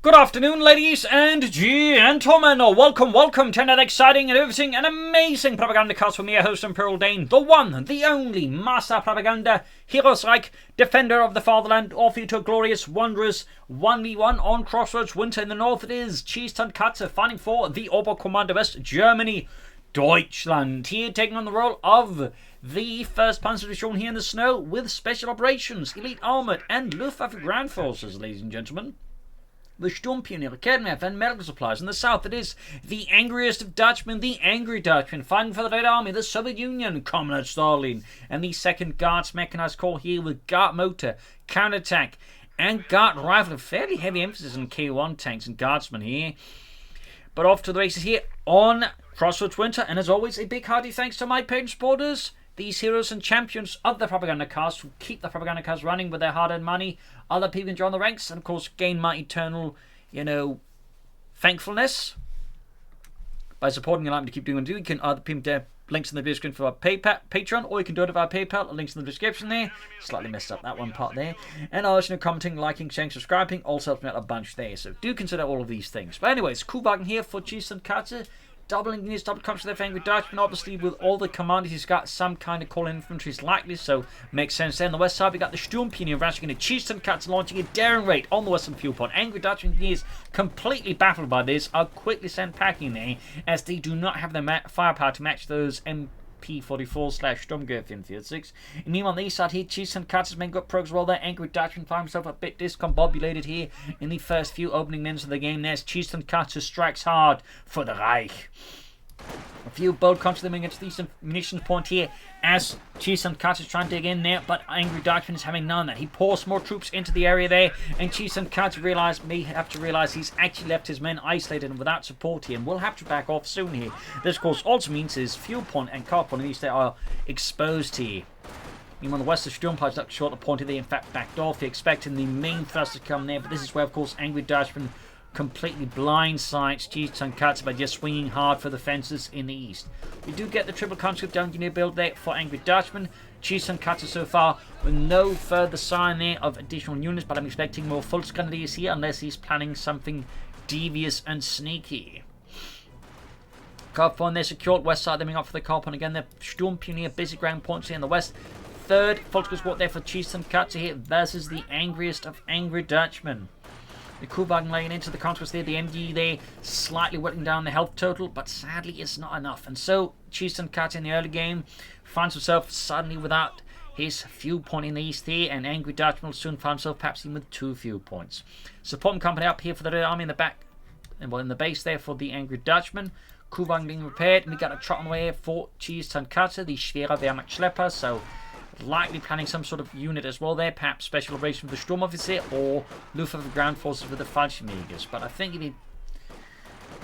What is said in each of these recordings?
Good afternoon, ladies and gentlemen. Welcome to another exciting and interesting and amazing Propagandacast from your host, Imperial Dane, the one, the only Master Propaganda, Heroes like Defender of the Fatherland, off you to a glorious, wondrous 1v1 on Crossroads. Winter in the north it is, Tonkatsu fighting for the Oberkommando West, Germany, Deutschland. Here taking on the role of the 1st Panzer Division here in the snow with Special Operations, Elite Armored and Luftwaffe Ground Forces, ladies and gentlemen. The Sturmpioniere, Kernmap and medical supplies. In the south it is the angriest of Dutchmen, the angry Dutchman, fighting for the Red Army, the Soviet Union, Comrade Stalin, and the 2nd Guards Mechanized Corps here with Guard Motor, Counterattack, and Guard Rifle. A fairly heavy emphasis on K1 tanks and Guardsmen here. But off to the races here on Crossroads Winter, and as always, a big hearty thanks to my patron supporters, these heroes and champions of the Propagandacast who keep the Propagandacast running with their hard-earned money. Other people can join the ranks and, of course, gain my eternal, thankfulness by supporting and allowing me to keep doing what I do. You can either pin their links in the description for our Patreon, or you can do it via PayPal. Links in the description there. Slightly messed up that one part there. And also commenting, liking, sharing, subscribing also helps me out a bunch there. So do consider all of these things. But anyways, Kuhwagen here for Tonkatsu. Doubling units, double comes with their angry Dutchman. Obviously, with all the commanders, he's got some kind of call-in infantry is likely, so makes sense there. On the west side, we got the Sturmpioniere rushing into Tonkatsu, launching a daring raid on the western fuel point. Angry Dutchman is completely baffled by this, are quickly sent packing there, as they do not have the firepower to match those MP44/Sturmgewehr 456. And meanwhile, on the east side here, Tonkatsu's men got progress well there. Angry Dutchman found himself a bit discombobulated here in the first few opening minutes of the game. There's Tonkatsu strikes hard for the Reich. A few bold counters them against the eastern munitions point here as Tonkatsu is trying to dig in there, but Angry Dutchman is having none of that. He pours more troops into the area there, and Tonkatsu may have to realize he's actually left his men isolated and without support here, and will have to back off soon here. This, of course, also means his fuel point and car point, at least they are exposed here. Meanwhile, the western Sturmpioniere up short the point here, they in fact backed off, expecting the main thrust to come there, but this is where, of course, Angry Dutchman completely blindsides Tonkatsu by just swinging hard for the fences in the east. We do get the triple conscript engineer build there for Angry Dutchman. Tonkatsu so far with no further sign there of additional units, but I'm expecting more full grenadiers here unless he's planning something devious and sneaky. Carpon there secured, west side coming up for the Carpon again. The Sturmpioniere busy ground points here in the west. 3rd Volksgruppe squad there for Tonkatsu here versus the angriest of angry Dutchmen. The Kuhwagen laying into the conquest there, the MD there slightly whittling down the health total, but sadly it's not enough. And so Tonkatsu in the early game finds himself suddenly without his fuel point in the east here, and Angry Dutchman will soon find himself perhaps even with 2 fuel points. Support company up here for the Red Army in the back, and well in the base there for the Angry Dutchman. Kuhwagen being repaired, and we got a trot on the way here for Tonkatsu, the Schwerer Wehrmacht Schlepper, so likely planning some sort of unit as well there, perhaps special operation with the Sturmoffizier or Luftwaffe ground forces with the Fallschirmjägers. But I think if he'd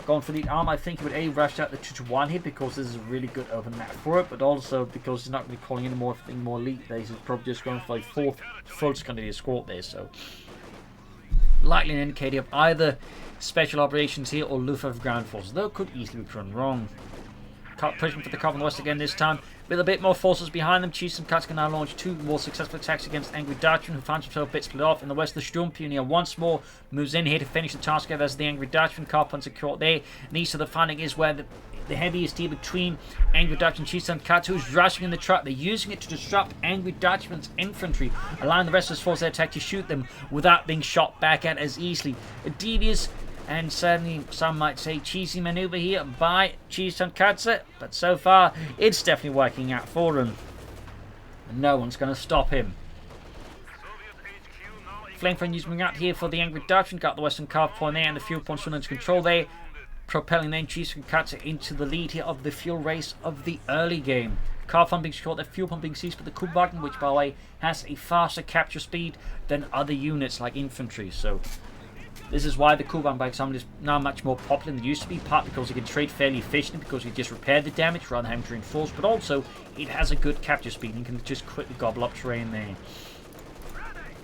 gone for the arm, I think he would A, rush out the 2-1 here because this is a really good open map for it, but also because he's not really calling any more elite there, he's probably just going for a 4th full Scandinavian squad there, so likely an indicator of either special operations here or Luftwaffe ground forces, though it could easily be proven wrong. Pushing for the cover on the west again this time. With a bit more forces behind them, Tonkatsu can now launch 2 more successful attacks against Angry Dutchman, who finds himself a bit split off. In the west, the Sturmpioniere once more moves in here to finish the task as the Angry Dutchman. Carpon secured there. And east of the finding is where the heaviest here between Angry Dutchman and Tonkatsu, who's rushing in the truck. They're using it to disrupt Angry Dutchman's infantry, allowing the rest of his force attack to shoot them without being shot back at as easily. A devious and certainly some might say cheesy maneuver here by Tonkatsu, but so far it's definitely working out for him. And no one's going to stop him. Flamethrower using out here for the Angry Dutchman, got the western carve point there and the fuel points under control there, propelling then Tonkatsu into the lead here of the fuel race of the early game. Car pump being secured, the fuel pump being seized for the Kuhwagen, which by the way has a faster capture speed than other units like infantry, so this is why the Kuhwagen, by example, is now much more popular than it used to be, part because it can trade fairly efficiently because it just repaired the damage rather than having to reinforce, but also it has a good capture speed and you can just quickly gobble up terrain there.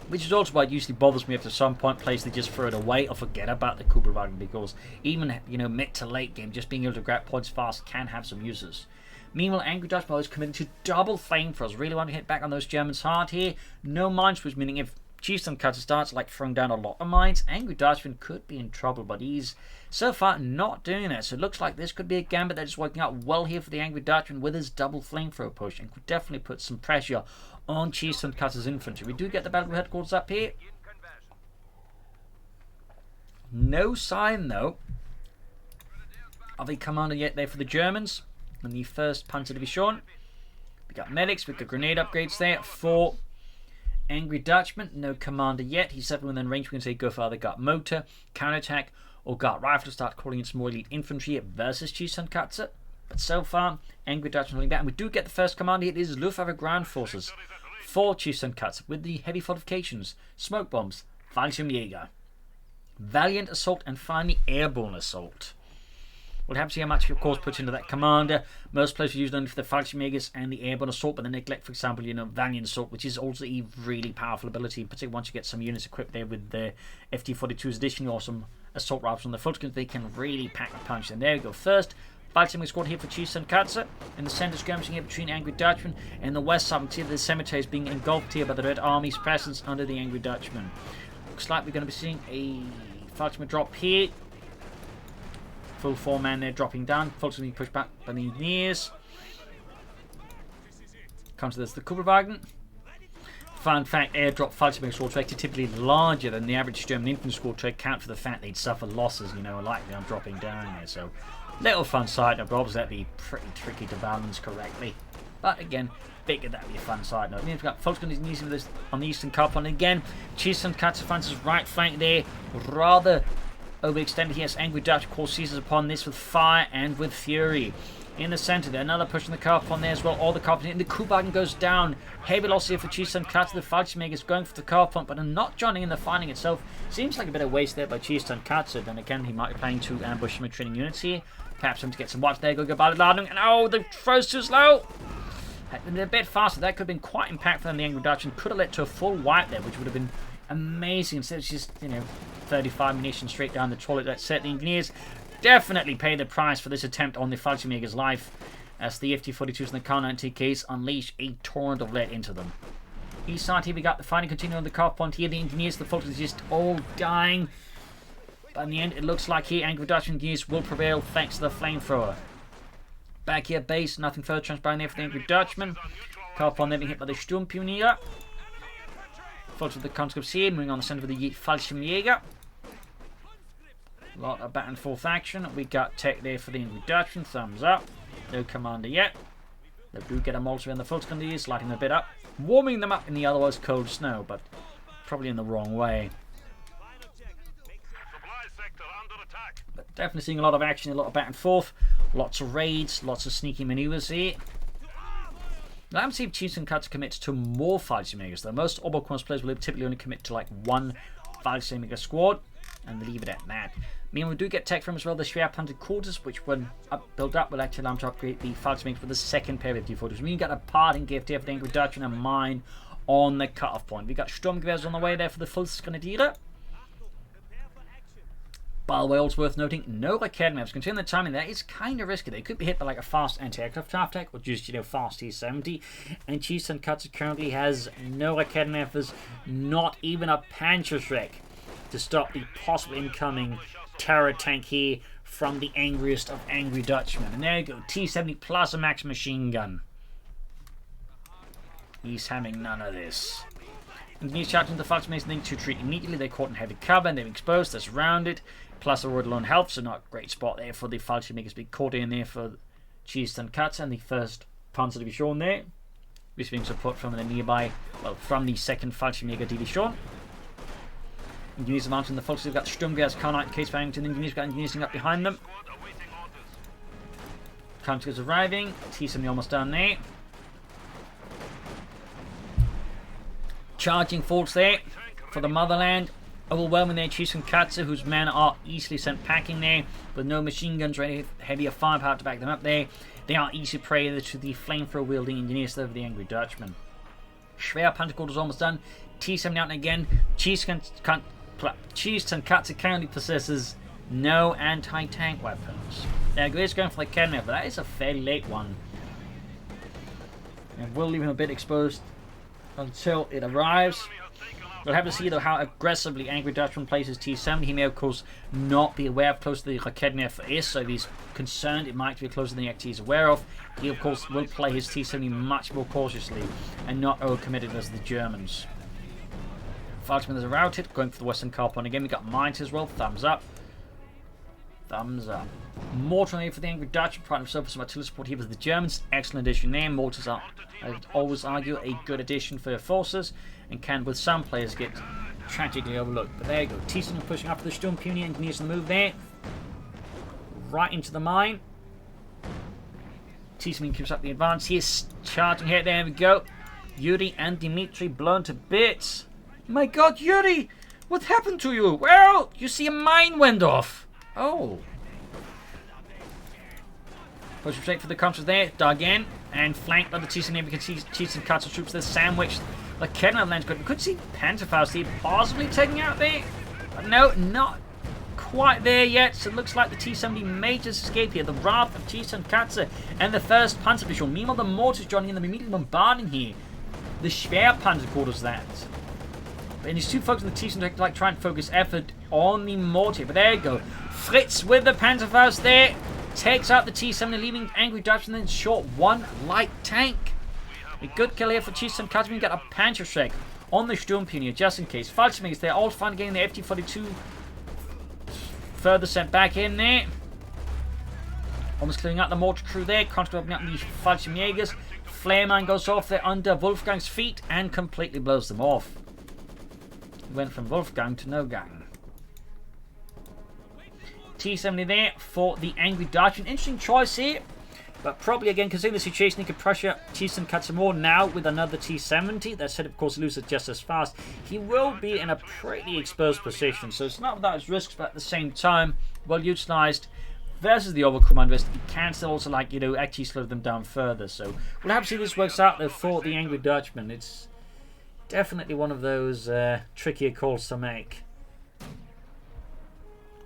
Which is also why it usually bothers me if at some point players they just throw it away or forget about the Kuhwagen, because even mid to late game, just being able to grab points fast can have some uses. Meanwhile, Angry Dutchman is committed to double flamethrowers, really want to hit back on those Germans hard here. No minesweepers, meaning if Chiefs Tonkatsu starts like throwing down a lot of mines. Angry Dutchman could be in trouble, but he's so far not doing that. So it looks like this could be a gambit that is working out well here for the Angry Dutchman with his double flamethrower push, and could definitely put some pressure on Chiefs Tonkatsu's infantry. We do get the battle headquarters up here. No sign though of a commander yet there for the Germans and the 1st Panzer Division. We got medics, we got grenade upgrades there for Angry Dutchman. No commander yet. He's certainly within range. We can say go for either gut motor, counterattack, or gut rifle to start calling in some more elite infantry versus Chiefs Tonkatsu. But so far, Angry Dutchman holding back. And we do get the first commander. It is Luftwaffe ground forces for Chiefs Tonkatsu with the heavy fortifications, smoke bombs, Fallschirmjäger, valiant assault, and finally airborne assault. We'll have to see how much, of course, puts into that commander. Most players are used only for the Fallschirmjägers and the airborne assault, but they neglect, for example, valiant assault, which is also a really powerful ability, particularly once you get some units equipped there with the FT-42's addition or some assault rifles on the Fulskins. They can really pack a punch. And there we go. First Fallschirmjäger squad here for Chiefs Tonkatsu. In the centre, skirmishing here between Angry Dutchman. In the west side, we see the cemetery is being engulfed here by the Red Army's presence under the Angry Dutchman. Looks like we're going to be seeing a Fallschirmjäger drop here. Full 4-man there dropping down. Fulton being pushed back by the engineers. Comes to this, the Kubelwagen. Fun fact, airdrop Fallschirmjäger squad trek are typically larger than the average German infantry squad trek, count for the fact they'd suffer losses, like them dropping down there. So, little fun side note, but obviously that'd be pretty tricky to balance correctly. But again, figured that'd be a fun side note. We've got Fulton using this on the eastern carpon again. Chiefs Tonkatsu finds his right flank there, rather overextended. He has Angry Dutch, of course, seizes upon this with fire and with fury. In the centre there, another push on the carpon there as well. All the carpon in the Kubelwagen goes down. Heavy loss here for Chiefs Tonkatsu. The Fallschirmjäger is going for the carpon, but are not joining in the fighting itself. Seems like a bit of waste there by Chiefs Tonkatsu. Then again, he might be planning to ambush some retreating units here. Perhaps him to get some watch there. Go Battlegrounds, and oh, the throw's too slow. A bit faster. That could have been quite impactful on the Angry Dutchman. Could have led to a full wipe there, which would have been amazing. Instead, it's just 35 munitions straight down the toilet. That set the engineers definitely pay the price for this attempt on the Fallschirmjäger's life, as the FT-42s and the Kar-90Ks unleash a torrent of lead into them. East side here, we got the fighting continuing on the car point here. The engineers, the Fultons just all dying. But in the end, it looks like here Angry Dutchman engineers will prevail thanks to the flamethrower. Back here, base, nothing further transpiring there for the Angry Dutchman. Car point there being hit by the Sturmpionier. Fulton with the conscripts here, moving on the centre of the Fallschirmjäger. A lot of back and forth action. We got tech there for the Angry Dutchman. Thumbs up. No commander yet. They do get a Molotov in the Fulskins, lighting them a bit up. Warming them up in the otherwise cold snow, but probably in the wrong way. But definitely seeing a lot of action, a lot of back and forth. Lots of raids, lots of sneaky maneuvers here. Now, I'm seeing Chiefs Tonkatsu commits to more Fallschirmjägers, though. Most Oberkommando players will typically only commit to like one Fallschirmjäger squad and leave it at that. I mean, we do get tech from as well, the Schwerpanzer quarters, which when built up will actually allow them to upgrade the Fallschirmjäger with the second pair of FT-40s. We got a parting gift here for the Angry Dutchman and a mine on the cutoff point. We got Sturmgewehrs on the way there for the Fulskgrenadiere. By the way, also worth noting, no Raketen maps. Considering the timing, that is kind of risky. They could be hit by like a fast anti-aircraft attack or just, fast T-70. And Chiefs Tonkatsu currently has no Raketen maps, not even a Panzerschreck to stop the possible incoming terror tank here from the angriest of Angry Dutchmen. And there you go, T-70 plus a max machine gun. He's having none of this. And he's shouting to the Fallschirmjägers need to retreat immediately. They're caught in heavy cover and they're exposed, they're surrounded. Plus a alone health, so not a great spot there for the Fallschirmjägers being caught in there for Chiefs Tonkatsu and the 1st Panzer Division there. Receiving support from the nearby, from the 2nd Fallschirmjäger Division. Engineers are mounting the Fulks. They've got Sturmgewehrs, Kar-90Ks firing to the engineers. Got engineers up behind them. Counters arriving. T-70 almost down there. Charging force there for the motherland. Overwhelming their Chiefs Tonkatsu, whose men are easily sent packing there with no machine guns or any heavier firepower to back them up there. They are easy prey to the flamethrower wielding engineers of the Angry Dutchman. Schwerpanzer is almost done. T-70 out and again. Chiefs Tonkatsu currently possesses no anti-tank weapons. There goes going for the cannon, but that is a fairly late one. And we'll leave him a bit exposed until it arrives. We'll have to see, though, how aggressively Angry Dutchman plays his T-70. He may, of course, not be aware of close to the Raketner is, so if he's concerned it might be closer than the he's aware of. He, of course, will play his T-70 much more cautiously and not overcommitted as the Germans. Falchman is routed, going for the Western car point again. We got mines as well. Thumbs up. Thumbs up. Mortar on here for the Angry Dutchman, trying himself for some artillery support here for the Germans. Excellent addition there. Mortars are, I would always argue, a good addition for your forces, and can, with some players, get tragically overlooked. But there you go. T-70 pushing up for the Sturmpuni, engineers the move there. Right into the mine. T-70 keeps up the advance. He is charging here. There we go. Yuri and Dmitry blown to bits. My God, Yuri! What happened to you? Well, you see a mine went off. Oh. Push straight for the counters there. Dug in. And flanked by the T-70. We can see Tonkatsu troops there sandwiched. The Kenner lands good. We could see Panzer IV possibly taking out there. But no, not quite there yet. So it looks like the T-70 may just escape here. The wrath of Tonkatsu and the 1st Panzer Division. Meanwhile, the mortars joining in them, immediately bombarding here. The Schwerpanzer quarters that. And these two folks in the T-70 like trying to focus effort on the mortar. But there you go. Fritz with the Panzer IV there. Takes out the T-70, leaving Angry Dutchman then short one light tank. A good kill here for Tonkatsu. We got a Panzerschreck on the Sturmpunier just in case. Fallschirmjägers, they're all fine getting the FT-42 further sent back in there. Almost clearing out the mortar crew there. Constantly opening up the Fallschirmjägers. Flare mine goes off there under Wolfgang's feet and completely blows them off. Went from Wolfgang to no gang. T-70 there for the Angry Dutchman. Interesting choice here. But probably, again, considering the situation, he could pressure Tonkatsu more now with another T-70. That said, of course, loses just as fast. He will be in a pretty exposed position. So it's not without its risks, but at the same time, well utilized versus the Overcommand West. He can still also, like, you know, actually slow them down further. So we'll have to see if this works out there for the Angry Dutchman. It's definitely one of those trickier calls to make.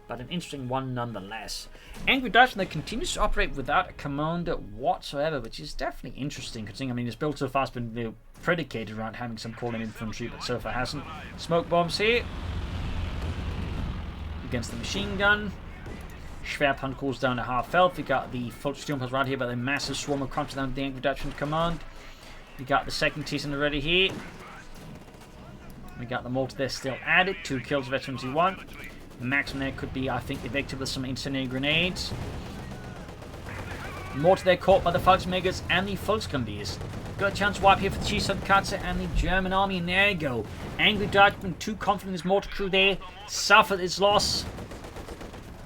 But an interesting one nonetheless. Angry Dutchman that continues to operate without a commander whatsoever, which is definitely interesting considering, I mean, his build so far has been, you know, predicated around having some calling infantry, but so far hasn't. Smoke bombs here. Against the machine gun. Schwerpunkt cools down to half health. We got the Volkssturm right here by the massive swarm of crunch down to the Angry Dutchman command. We got the second T-70 already here. We got the mortar there still added. 2 kills of SMG1. Maximum there could be, I think, evicted with some incendiary grenades. Mortar there caught by the Volksmägers and the Volksgrenadiers. Good chance wipe here for the Tonkatsu and the German army, and there you go. Angry Dutchman, too confident in his mortar crew there, suffered its loss.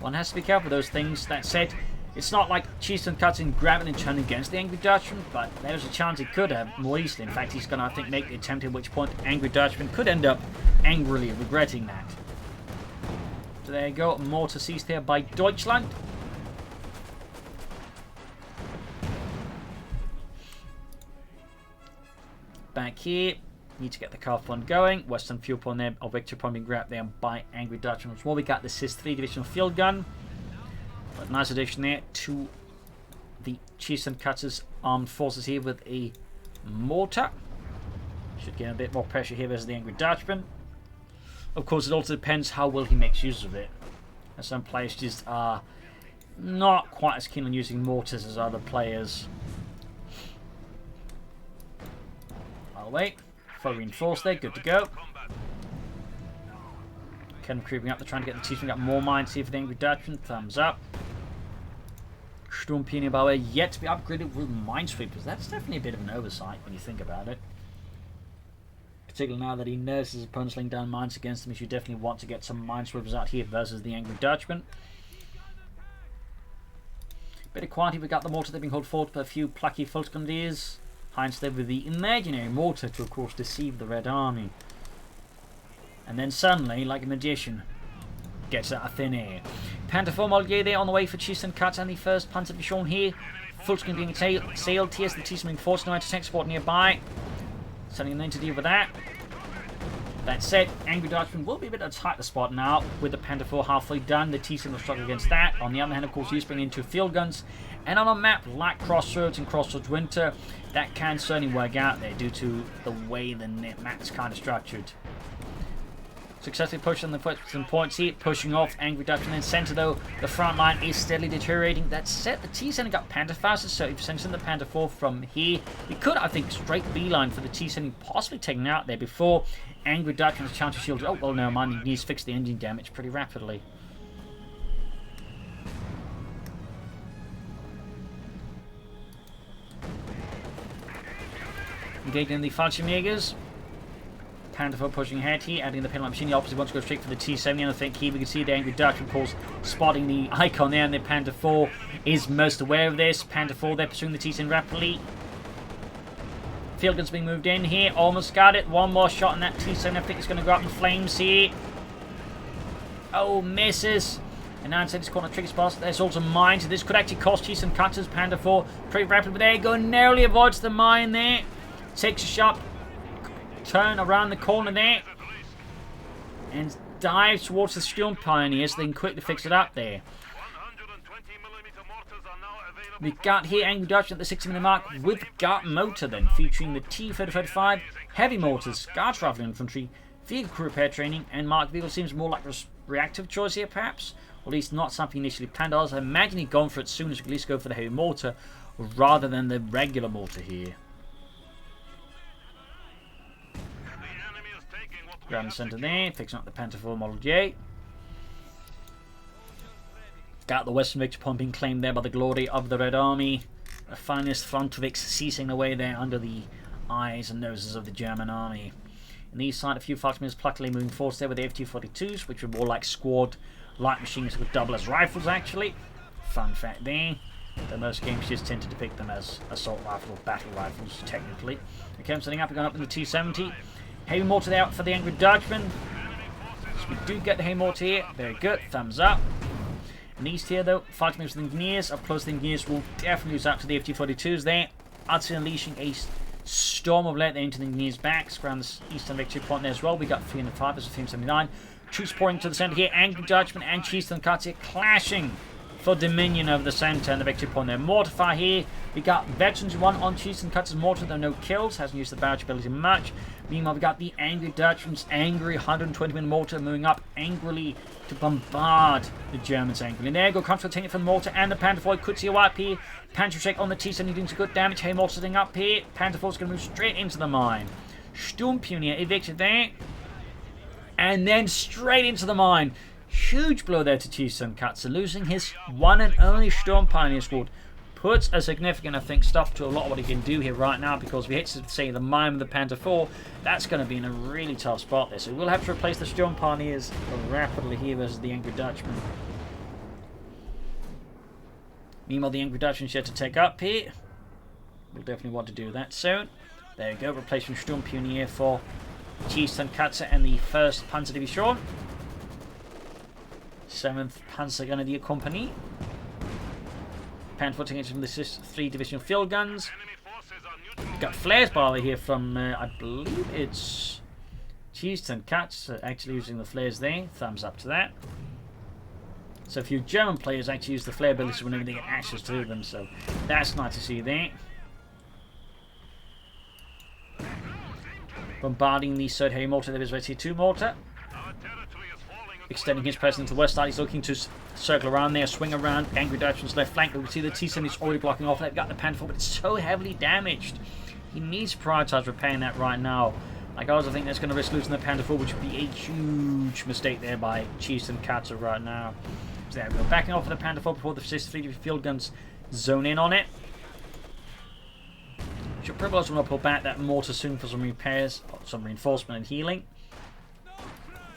One has to be careful with those things. That said, it's not like Tonkatsu grabbing and turning against the Angry Dutchman, but there's a chance he could have more easily. In fact, he's going to, I think, make the attempt, at which point Angry Dutchman could end up angrily regretting that. So there you go, mortar seized here by Deutschland. Back here, need to get the car fund going. Western fuel point there, or victory point being grabbed there by Angry Dutchman. As well, we got the SIS-3 divisional field gun. But nice addition there to the Tonkatsu's armed forces here with a mortar. Should get a bit more pressure here versus the Angry Dutchman. Of course, it also depends how well he makes use of it. And some players just are not quite as keen on using mortars as other players. I'll wait. Fully reinforced there, good to go. Ken creeping up, they're trying to get the T-70. Got more mines here for the Angry Dutchman. Thumbs up. Sturmpunier, by the way, yet to be upgraded with minesweepers. That's definitely a bit of an oversight when you think about it. Particularly now that he knows his opponent's laying down mines against him, he should definitely want to get some minesweepers out here versus the Angry Dutchman. Bit of quantity, we got the mortar that being held forward by a few plucky Volksgrenadiers. Heinz there with the imaginary mortar to, of course, deceive the Red Army. And then suddenly, like a magician, gets out of thin air. Panzer IV Moliere there on the way for Tonkatsu and the 1st Panzer Division here. Volksgrenadier being sailed. Tears the T-70 force now to tank support nearby. Sending them in to deal with that. That said, Angry Dutchman will be a bit of a tighter spot now with the Panzer IV halfway done. The T-70 will struggle against that. On the other hand, of course, he's bringing in 2 field guns. And on a map like Crossroads and Crossroads Winter, that can certainly work out there due to the way the map's kind of structured. Successfully pushing the some points here, pushing off Angry Dutchman in center though. The front line is steadily deteriorating. That said, the T-70 got Panzer faster, so if sending the Panzer IV from here, we could, I think, straight beeline for the T-70 possibly taken out there before Angry Dutchman's counter shield. Oh, well, no, mind, he needs to fix the engine damage pretty rapidly. Engaging the Fallschirmjägers. Panzer IV pushing ahead here, adding the pinlight machine. The opposite wants to go straight for the T-70, and I think here we can see the Angry Dutchman, of course, spotting the icon there, and the Panzer IV is most aware of this. Panzer IV, they're pursuing the T-70 rapidly. Field guns being moved in here, almost got it. One more shot on that T-70, I think it's going to go up in flames here. Oh, misses. And now inside this corner tricky spot, there's also mines, so this could actually cost T-70 cutters. Panzer IV pretty rapidly, but there you go, narrowly avoids the mine there. Takes a sharp turn around the corner there and dives towards the Sturm Pioneers so they can quickly fix it up there. We got here Angry Dutchman at the 60-minute mark with Gart motor then, featuring the T-3035, heavy mortars, Guards rifle infantry, vehicle crew repair training, and Mark vehicle seems more like a reactive choice here perhaps, or at least not something initially planned. I was imagining he'd gone for it soon as at least go for the heavy mortar rather than the regular mortar here. Ground center there, fixing up the Panzer IV Model J. Got the Western victory point being claimed there by the glory of the Red Army. The finest Frontovics ceasing away there under the eyes and noses of the German army. On the east side, a few Fallschirmjägers pluckily moving forward there with the FT-42s, which were more like squad light machines with double as rifles actually. Fun fact there. Though most games just tend to depict them as assault rifles or battle rifles, technically. Okay, I'm setting up, we're going up in the T-70. Heavy mortar there for the Angry Dutchman. So we do get the heavy mortar here. Very good. Thumbs up. In the east here, though, fighting with the engineers. Up close, the engineers will definitely lose out to the FT-42s there. Utterly unleashing a storm of lead into the engineers' backs. Around the eastern victory point there as well. We got 305, there's a 379. Troops pouring to the center here. Angry Dutchman and Tonkatsu clashing for dominion over the center and the victory point there. Mortar fire here. We got Veterans 1 on Tonkatsu's mortar, though no kills. Hasn't used the barrage ability much. Meanwhile, we got the Angry Dutchman's angry 120mm mortar moving up angrily to bombard the Germans angrily. And there you go, control taking it from the mortar and the Panzer IV. Could see a wipe here. Panzer check on the T-70 doing some good damage. Hey, mortar sitting up here. Panzer IV is going to move straight into the mine. Sturm Pioneer evicted there. And then straight into the mine. Huge blow there to Tonkatsu, losing his one and only Sturm Pioneer squad. Puts a significant, I think, stop to a lot of what he can do here right now, because if he hits, say, the mine with the Panzer IV, that's going to be in a really tough spot there. So we'll have to replace the Sturm Pioneers rapidly here versus the Angry Dutchman. Meanwhile, the Angry Dutchman's yet to take up here. We'll definitely want to do that soon. There we go, replacement Sturm Pioneer for Tonkatsu and the 1st Panzer Division. 7th Panzer Grenadier Company. Panzer taking it from the 3 Division field guns. Got flares by the way here from, I believe it's Tonkatsu actually using the flares there. Thumbs up to that. So a few German players actually use the flare abilities whenever they get access to them, so that's nice to see there. Bombarding the 3rd Heavy Mortar, there is Red Sea 2 mortar. Extending his presence to the west side, he's looking to circle around there, swing around Angry Dutchman's left flank. We can see the T-70 is already blocking off. They've got the Panzer IV, but it's so heavily damaged. He needs to prioritize repairing that right now. Like I also think that's going to risk losing the Panzer IV, which would be a huge mistake there by Tonkatsu right now. So there we go, backing off of the Panzer IV before the 3 field guns zone in on it. Should probably also want to pull back that mortar soon for some repairs, some reinforcement and healing.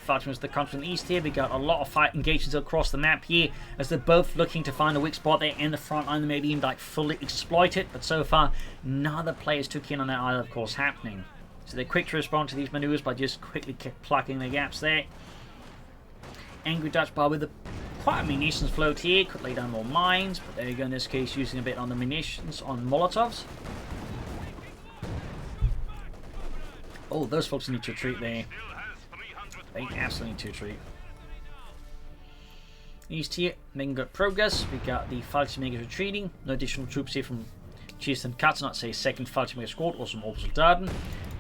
Fighting with the country in the east here. We got a lot of fight engagements across the map here as they're both looking to find a weak spot there in the front line, maybe even like fully exploit it, but so far none of the players took in on that either, of course, happening. So they're quick to respond to these maneuvers by just quickly plucking the gaps there. Angry Dutch bar with quite a munitions float here, could lay down more mines, but there you go, in this case using a bit on the munitions on Molotovs. Oh, those folks need to retreat there. They absolutely need to retreat. East here, making good progress. We got the Fallschirmjäger retreating. No additional troops here from Tonkatsu, not say 2nd Fallschirmjäger squad or some Orbital Darden.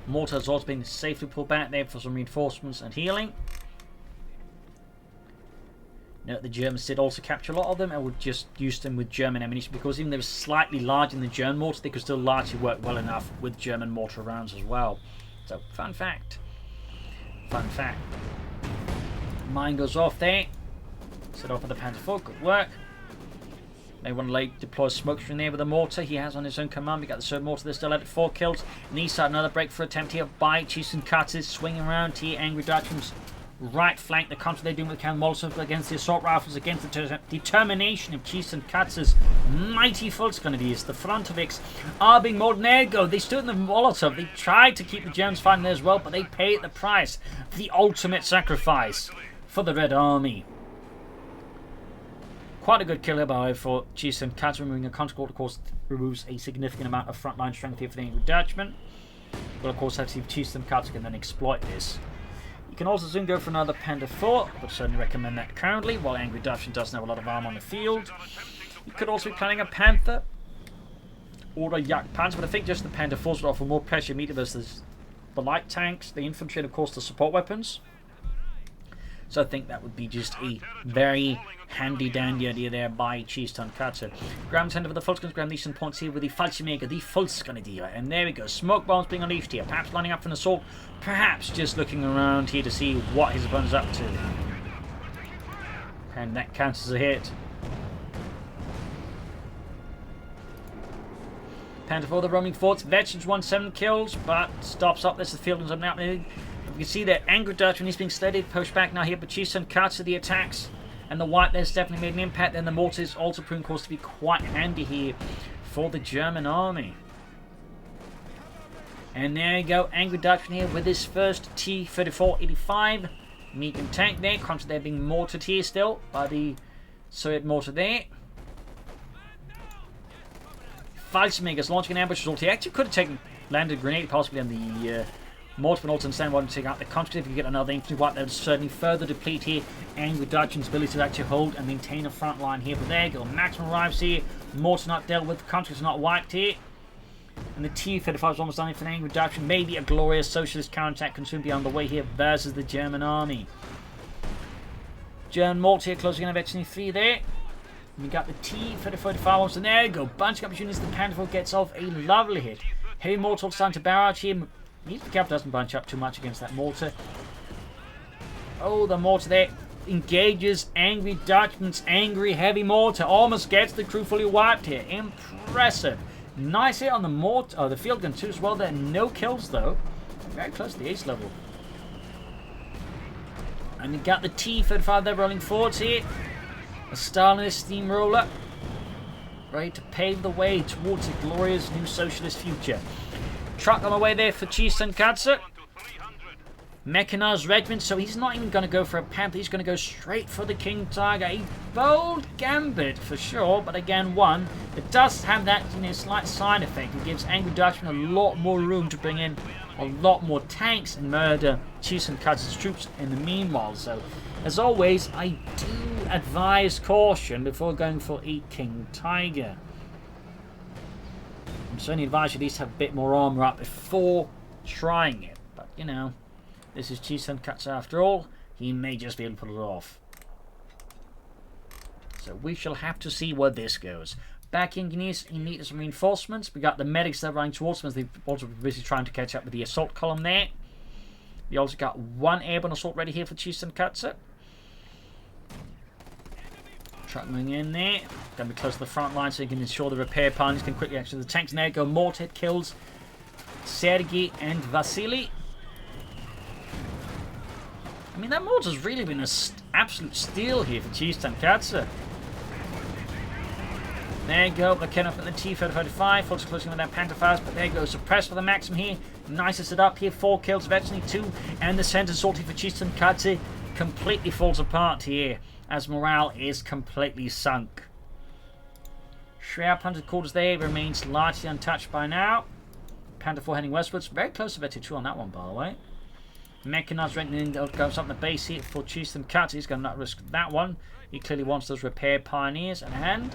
Mortar has also been safely pulled back there for some reinforcements and healing. The Germans did also capture a lot of them and would just use them with German ammunition, because even though they were slightly larger than the German mortar, they could still largely work well enough with German mortar rounds as well. So, fun fact. Fun fact. Mine goes off there. Set off with the Panzer IV. Good work. They want to deploy a smoke screen there with a mortar he has on his own command. We got the third mortar. They're still at 4 kills. And east side, another breakthrough attempt here by Chieftain swinging around here. Angry Dutchman's right flank. The counter they're doing with Count Molotov against the assault rifles, against the determination of Chieftain mighty Volksgrenadiers. The Frontovics are being molded. There you go. They stood in the Molotov. They tried to keep the Germans fighting there as well, but they paid the price. The ultimate sacrifice for the Red Army. Quite a good kill here, by the way, for Chieftain Katz. Removing a counter, of course, removes a significant amount of frontline strength here for the Angry Dutchman. But of course, have to see if Chieftain Katz can then exploit this. You can also soon go for another Panzer IV, but certainly recommend that currently, while Angry Dutchman doesn't have a lot of armor on the field. You could also be planning a Panther or a Yak Panzer, but I think just the Panzer IVs would offer more pressure immediately versus the light tanks, the infantry, and of course the support weapons. So I think that would be just a very handy-dandy idea there by Chieftain Tonkatsu. Ground center for the Volksgrenadiers. Ground decent points here with the Fallschirmjäger, the Volksgrenadier. And there we go. Smoke bombs being unleashed here. Perhaps lining up for an assault. Perhaps just looking around here to see what his opponent's up to. And that counts as a hit. Panzer IV, the roaming forts. Veterans won 7 kills, but stops up. There's the field up now. You can see that Angry Dutchman is being steadied, pushed back now here, but Chieftain Tonkatsu the attacks, and the white there's definitely made an impact. Then the mortar is also proving, of course, to be quite handy here for the German army. And there you go, Angry Dutchman here with his first T-34-85 medium tank there. Conscious they're being mortared here still by the Soviet mortar there. Fallschirmjäger's launching an ambush assault. He actually could have landed a grenade possibly on the mortar, but also understand why to take out the conscript. If you get another infantry wipe, that would certainly further deplete here Angry Dutchman's ability to actually hold and maintain a front line here. But there you go, Maximum arrives here. Mortar not dealt with, conscript's not wiped here. And the T-35 is almost done for an Angry Dutchman. Maybe a glorious socialist counterattack can soon be on the way here versus the German army. German mortar here closing in on Veteran 3 there. And we got the T-35, and there you go, bunching up units. The Panzer IV gets off a lovely hit. Heavy mortar starting to barrage here. Needs to be careful, doesn't bunch up too much against that mortar. Oh, the mortar there engages Angry Dutchman's angry heavy mortar. Almost gets the crew fully wiped here. Impressive. Nice hit on the mortar. Oh, the field gun too as well there. No kills though. Very close to the ace level. And we got the T-35 there rolling forwards here. A Stalinist steamroller. Ready to pave the way towards a glorious new socialist future. Truck on the way there for Chieftain Tonkatsu. Mechanized regiment, so he's not even going to go for a Panther. He's going to go straight for the King Tiger. A bold gambit for sure, but again, one that does have that slight side effect. It gives Angry Dutchman a lot more room to bring in a lot more tanks and murder Chieftain Tonkatsu's troops in the meanwhile. So, as always, I do advise caution before going for a King Tiger. Certainly advise you at least have a bit more armor up before trying it. But, you know, this is Chieftain Tonkatsu after all. He may just be able to put it off. So we shall have to see where this goes. Back in Guineas, he needs some reinforcements. We got the medics that are running towards him as they've also busy trying to catch up with the assault column there. We also got one airborne assault ready here for Chieftain Tonkatsu. Truck moving in there. Going to be close to the front line so you can ensure the repair pylons can quickly actually the tanks. And there go. Mortar hit kills Sergei and Vasily. I mean, that mortar's really been an absolute steal here for Chieftain Tonkatsu. There you go. Looking up at the T-35. Fully closing with that Panther fires, but there you go. Suppressed for the maximum here. Nice to set up here. 4 kills, eventually 2. And the center sortie for Chieftain Tonkatsu completely falls apart here, as morale is completely sunk. Shroud Panzer quarters there remains largely untouched by now. Panther IV heading westwards. Very close to Veteran 2 on that one, by the way. Mechanized regiment goes up the base here for Chieftain Tonkatsu. He's going to not risk that one. He clearly wants those repair pioneers at hand.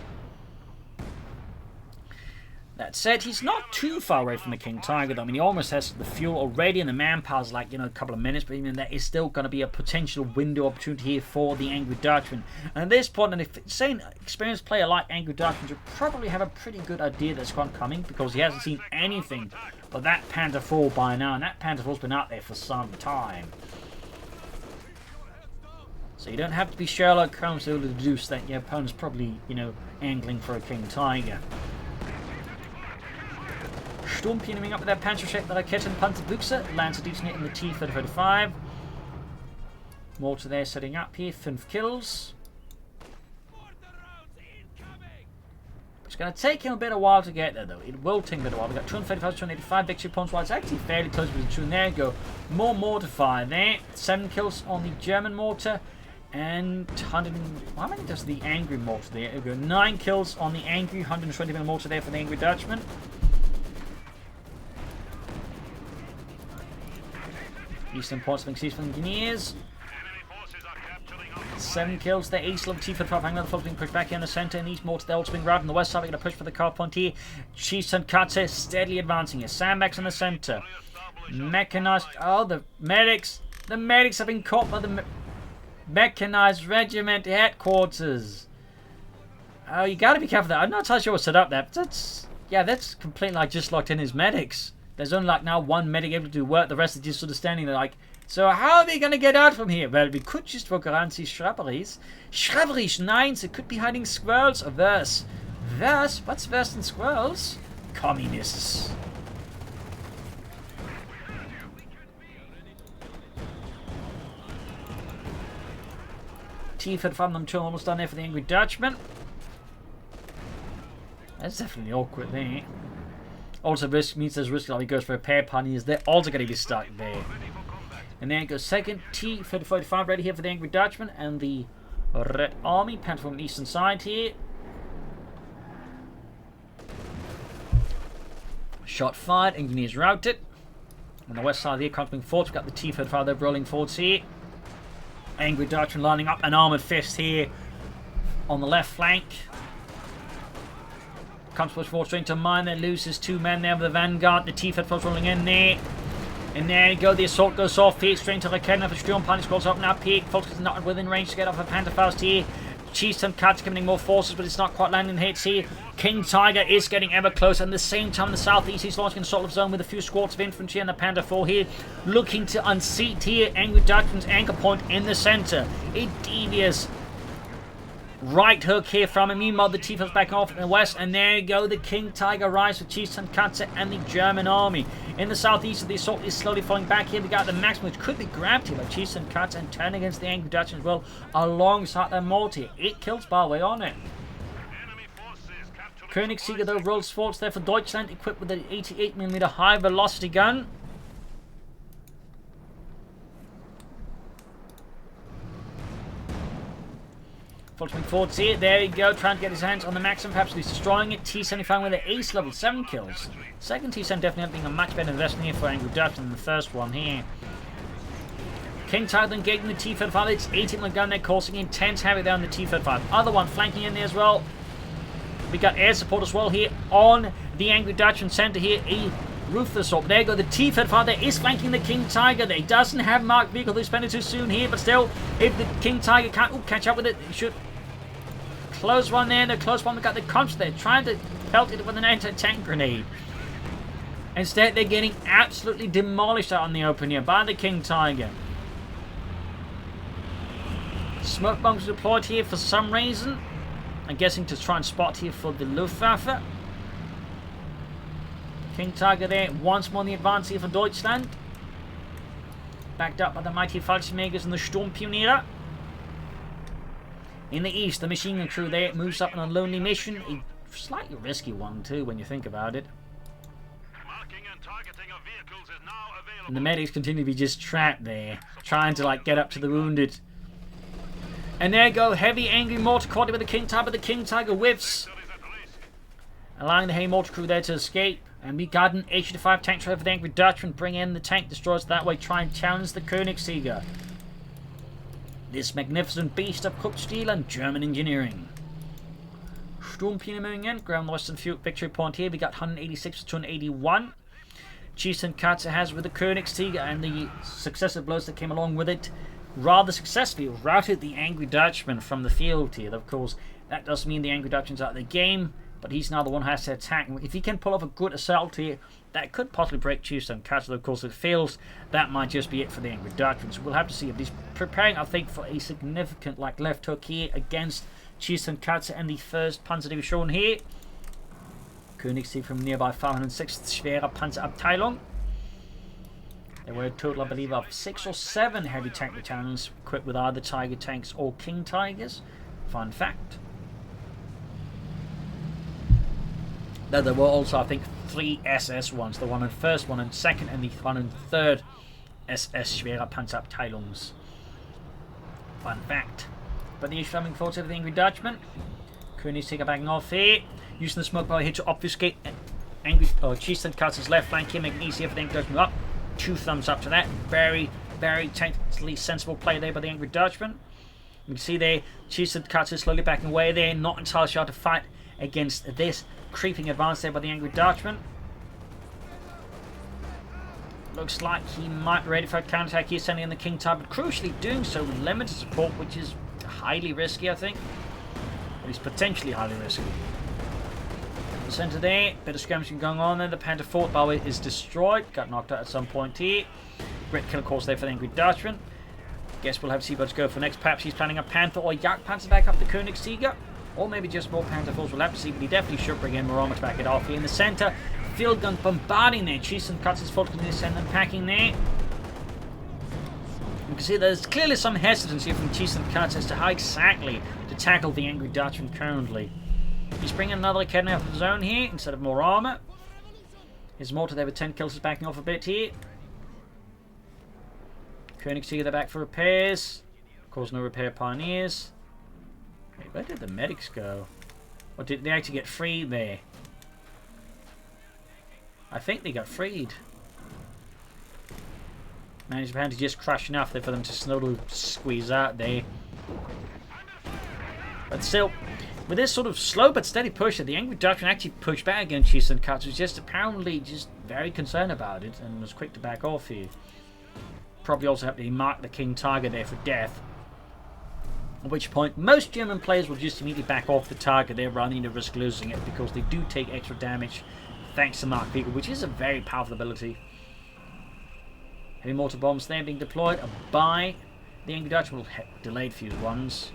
That said, he's not too far away from the King Tiger, though. I mean, he almost has the fuel already, and the manpower's like, you know, a couple of minutes, but even that is still going to be a potential window opportunity here for the Angry Dutchman. And at this point, and if say an experienced player like Angry Dutchman would probably have a pretty good idea that's one coming, because he hasn't seen anything but that Panzer IV by now, and that Panzer IV's been out there for some time. So you don't have to be Sherlock Holmes to deduce that your opponent's probably, you know, angling for a King Tiger. Sturmpianing up with their Panzerschreck, the Rakete and Panzerbüchse. Lands a decent hit in the T-35. Mortar there setting up here. 5 kills. It's going to take him a bit of a while to get there, though. It will take a bit of a while. We've got 235, 285 victory points. Well, it's actually fairly close with the two. There you go. More mortar fire there. 7 kills on the German mortar. And 100. How many does the Angry mortar there? There we go. 9 kills on the Angry. 120mm mortar there for the Angry Dutchman. Eastern points being seized from the Engineers. 7 kills there. East level T-35 hanging on the being pushed back here in the centre. And these mortars they're also being grabbed on the west side. We're going to push for the car point here. Tonkatsu steadily advancing here. Sandbags in the centre. Mechanized. Oh, the medics. The medics have been caught by the Mechanized Regiment headquarters. Oh, you got to be careful there. I'm not entirely sure what's set up there. That's completely like just locked in his medics. There's only like now one medic able to do work. The rest are just sort of standing there like, so how are we going to get out from here? Well, we could just walk around these shrubberies. Shrubberies, nines. It could be hiding squirrels or worse. Worse? What's worse than squirrels? Communists. T-35 them two almost done there for the Angry Dutchman. That's definitely awkward there. Also, risk means there's risk that he goes for a pair punies. They're also going to be stuck there. And then goes second T-35 ready here for the Angry Dutchman and the Red Army. Panther from the eastern side here. Shot fired. Engineers routed. On the west side of the accompanying forts, we've got the T-35 they're rolling forwards here. Angry Dutchman lining up an armoured fist here on the left flank. Comes push forward straight to mine. There loses 2 men there with the Vanguard. The T-35 rolling in there. And there you go. The assault goes off here. Straight to the Raketen. The Sturmpanzer scrolls up now. Peak. Folks is not within range to get off a Panzer fast here. Tonkatsu coming more forces, but it's not quite landing hits here. King Tiger is getting ever closer. And at the same time, in the southeast, he's launching an assault zone with a few squads of infantry and the Panzer IV here, looking to unseat here Angry Dutchman's anchor point in the centre. A devious right hook here from him. Meanwhile, the T-35's back off in the west, and there you go. The King Tiger rise with Tonkatsu and the German army. In the southeast, the assault is slowly falling back here. We got the Maxim, which could be grabbed here by Tonkatsu and turn against the Angry Dutchman as well, alongside their mortar. 8 kills by the way on it. Koenigsegger though rolls forwards there for Deutschland, equipped with an 88mm high velocity gun. Fulton forwards here. There you go. Trying to get his hands on the Maxim. Perhaps he's destroying it. T-75 with an ace level. 7 kills. Second T-75 definitely being a much better investment here for Angry Dutchman than the first one here. King Tiger engaging the T-35. It's 18mm gun there, causing intense havoc there on the T-35. Other one flanking in there as well. We got air support as well here on the Angry Dutchman center here. A ruthless assault. There you go. The T-35 there is flanking the King Tiger there. He doesn't have marked vehicle. They spend it too soon here, but still, if the King Tiger can't catch up with it, he should. Close one there, the close one. We got the Conch there, trying to pelt it with an anti-tank grenade. Instead, they're getting absolutely demolished out in the open here by the King Tiger. Smoke bombs deployed here for some reason. I'm guessing to try and spot here for the Luftwaffe. King Tiger there, once more in the advance here for Deutschland. Backed up by the mighty Fallschirmjägers and the Sturmpioniere. In the east, the machine gun crew there moves up on a lonely mission. A slightly risky one too when you think about it. And the medics continue to be just trapped there, trying to like get up to the wounded. And there you go, heavy angry mortar caught with the King Tiger, but the King Tiger whiffs, allowing the heavy mortar crew there to escape. And we got an H-85 tank trailer for the Angry Dutchman, bring in the tank destroyers that way, try and challenge the Koenigsegger. This magnificent beast of Krupp steel and German engineering. Sturmpine moving in. Ground the western victory point here. We got 186 to 281. Tonkatsu has, with the Königstiger and the successive blows that came along with it, rather successfully routed the Angry Dutchman from the field here. Of course, that doesn't mean the Angry Dutchman's out of the game, but he's now the one who has to attack. If he can pull off a good assault here, that could possibly break Tonkatsu. Of course, if it fails, that might just be it for the Angry Dutchman. So we'll have to see if he's preparing, I think, for a significant left hook here against Tonkatsu and the 1st Panzer Division here. Königstiger from nearby 506th Schwere Panzerabteilung. There were a total, I believe, of 6 or 7 heavy tank battalions equipped with either Tiger tanks or King Tigers. Fun fact. Though there were also, I think, 3 SS ones. The 101st, 102nd, and the 103rd SS Schwere Panzerabteilungs. Fun fact. But the issue coming forward to the Angry Dutchman. Königstiger backing off here. Using the smoke power here to obfuscate Tonkatsu's left flank here, making it easier for the Angry Dutchman up. 2 thumbs up to that. Very, very tactically sensible play there by the Angry Dutchman. You can see there, Tonkatsu slowly backing away there, not entirely sure how to fight against this creeping advance there by the Angry Dutchman. Looks like he might be ready for a counterattack here, sending in the King Tiger, but crucially doing so with limited support, which is highly risky, I think. At least potentially highly risky. The centre there, bit of skirmishing going on there. The Panzer IV, by the way, is destroyed. Got knocked out at some point here. Great kill, of course, there for the Angry Dutchman. Guess we'll have to see what to go for next. Perhaps he's planning a Panther or Jagdpanzer back up the Königstiger. Or maybe just more Panzer IVs. We'll have to see, but he definitely should bring in more armor to back it off here. In the centre, field guns bombarding there. Tonkatsu's focusing to send them packing there. You can see there's clearly some hesitancy from Tonkatsu as to how exactly to tackle the Angry Dutchman currently. He's bringing another cannon out of the zone here instead of more armor. His mortar there with 10 kills is backing off a bit here. Königstiger, they're back for repairs. Of course, no repair pioneers. Wait, where did the medics go? Or did they actually get freed there? I think they got freed. Managed to just crash enough there for them to slowly squeeze out there. But still, with this sort of slow but steady push, the Angry Dutchman actually pushed back against Tonkatsu, was just apparently just very concerned about it and was quick to back off here. Probably also happened to mark the King Tiger there for death. At which point, most German players will just immediately back off the target there rather than risk losing it, because they do take extra damage thanks to Mark Beagle, which is a very powerful ability. Heavy mortar bombs there being deployed by the Angry Dutchman. Delayed few ones.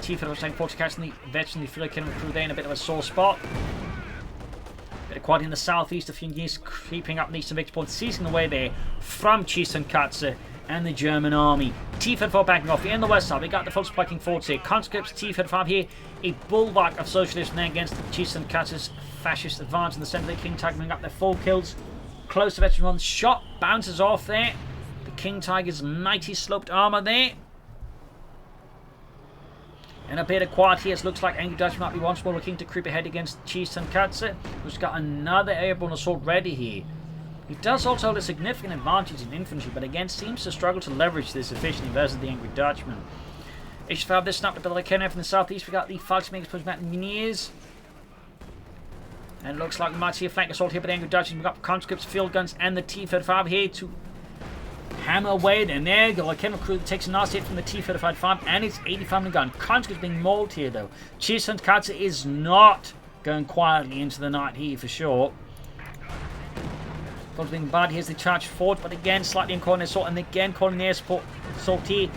T-Fed was taking 40 catching the veteran, the Philo Cannon crew there in a bit of a sore spot. Bit of quad in the southeast, a few units creeping up the eastern victory point, seizing away there from Tonkatsu and the German army. T-Fed 4 backing off here in the west side. We got the full spiking forwards here. Conscripts, T-Fed 5 here, a bulwark of socialism there against Tonkatsu's fascist advance in the centre. The King Tiger bringing up their 4 kills. Close to veteran runs, shot bounces off there. The King Tiger's mighty sloped armour there. And a bit of quiet here. It looks like Angry Dutchman might be once more looking to creep ahead against Tonkatsu, who's got another airborne assault ready here. He does also hold a significant advantage in infantry, but again seems to struggle to leverage this efficiently versus the Angry Dutchman. H5 this snapped a bit of a cannon from the southeast. We got the Volksmakers pushing back Miniers. And it looks like we might see a flank assault here by the Angry Dutchman. We've got conscripts, field guns, and the T-35 here to hammer away. And there you go. A cannon crew that takes a nasty hit from the T-35 and its 85 gun. Conscripts being mauled here though. Tonkatsu is not going quietly into the night here for sure. Folks being barred. Here's the charge forward, but again slightly uncoordinated assault, and again calling the air support assault here.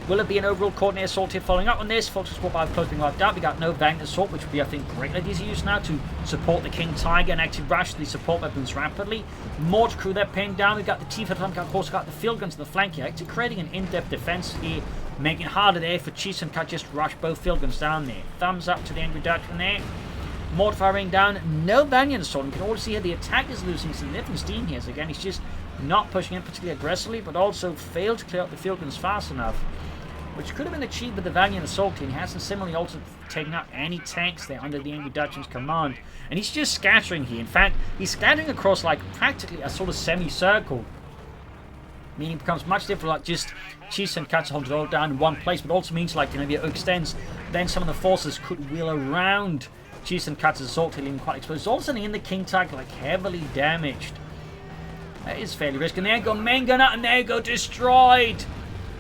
Will it be an overall coordinated assault here following up on this? Folks support by close being wiped out. We got no valiant assault, which would be, I think, greatly easy to use now to support the King Tiger and actually rush the support weapons rapidly. Mortar crew there pinned down. We've got the T-35, of course, got the field guns to the flank here, actually creating an in-depth defense here, making it harder there for Tonkatsu just rush both field guns down there. Thumbs up to the Angry Dutchman there. Mortar firing down, no valiant assault. You can already see here the attack is losing significant steam here. So again, he's just not pushing in particularly aggressively, but also failed to clear out the field guns fast enough, which could have been achieved with the valiant assault. He hasn't similarly also taken out any tanks there under the Angry Dutchman's command, and he's just scattering here. In fact, he's scattering across like practically a sort of semicircle. meaning it becomes much different, like just Tonkatsu holds it all down in one place, but also means like, you know, if it extends, then some of the forces could wheel around Tonkatsu's assault, leaving quite exposed. Also in the King Tiger, like heavily damaged. That is fairly risky. And there go main gunner, and there go destroyed.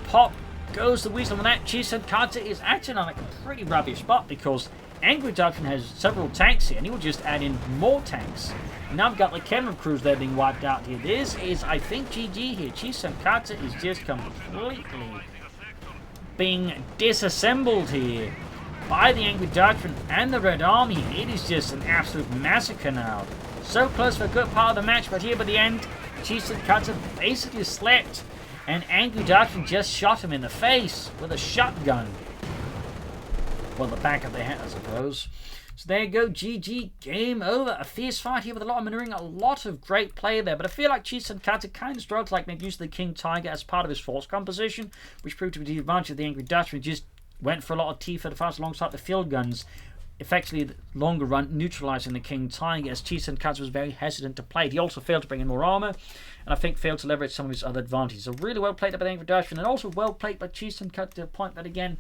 Pop goes the weasel on that. Tonkatsu is actually on like a pretty rubbish spot because Angry Dutchman has several tanks here, and he will just add in more tanks. And now I've got like camera crews there being wiped out here. This is, I think, GG here. Tonkatsu is just completely being disassembled here by the Angry Dutchman and the Red Army. It is just an absolute massacre now. So close for a good part of the match, but here by the end, Tonkatsu basically slept, and Angry Dutchman just shot him in the face with a shotgun. Well, the back of the head, I suppose. So there you go, GG, game over. A fierce fight here with a lot of maneuvering, a lot of great play there, but I feel like Tonkatsu kind of struggled, like maybe use the King Tiger as part of his force composition, which proved to be the advantage of the Angry Dutchman. Just went for a lot of T-35s alongside the field guns, effectively the longer run neutralizing the King Tiger, as Tonkatsu was very hesitant to play it. He also failed to bring in more armor, and I think failed to leverage some of his other advantages. So really well played by the Angry Dutchman, and also well played by Tonkatsu to the point that, again,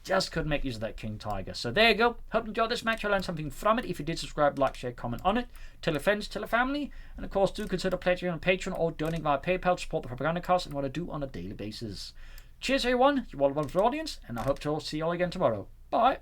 just couldn't make use of that King Tiger. So there you go. Hope you enjoyed this match. I learned something from it. If you did, subscribe, like, share, comment on it. Tell your friends, tell your family. And of course, do consider pledging on Patreon or donating via PayPal to support the Propagandacast and what I do on a daily basis. Cheers, everyone. You all a wonderful audience, and I hope to see you all again tomorrow. Bye.